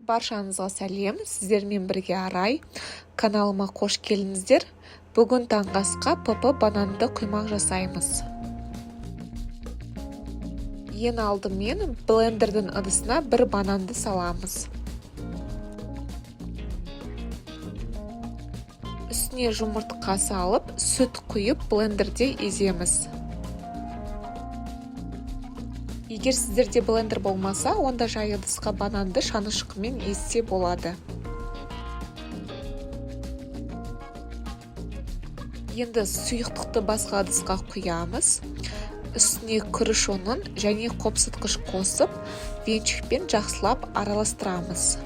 Баршаңызға сәлем, сіздермен бірге Арай. Каналыма қош келдіңіздер. Бүгін таңғы асқа ПП бананды құймақ жасаймыз. Ең алдымен блендердің ыдысына бір бананды саламыз. Үстіне жұмыртқа салып, сүт құйып блендерде еземіз. Егер сіздерде блендер болмаса, онда жай ыдысқа бананды шанышқымен езсе болады. Енді сұйықтықты басқа ыдысқа құямыз. Үстіне күріш ұнын және қопсытқыш қосып, венчикпен жақсылап араластырамыз.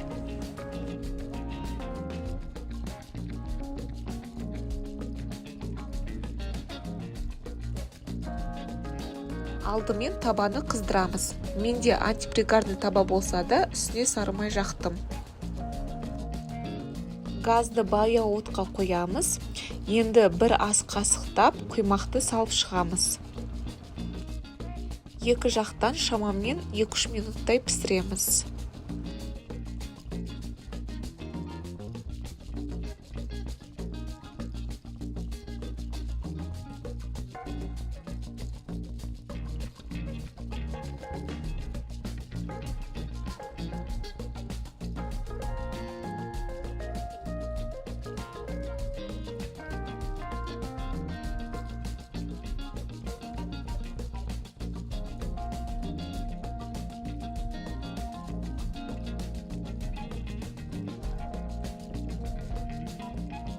Алдымен табаны қыздырамыз. Менде антипригарный таба болса да, үстіне сары май жақтым. Газды баяу отқа қоямыз. Енді бір ас қасықтап құймақты салып шығамыз. Екі жақтан шамамен 2-3 минуттай пісіреміз.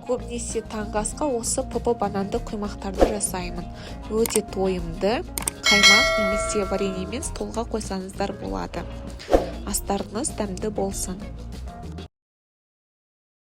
Көбінесе таңғы асқа осы ПП бананды құймақтарды жасаймын. Өте тойымды, қаймақ немесе вареньемен столға қойсаңыздар болады. Астарыңыз дәмді болсын.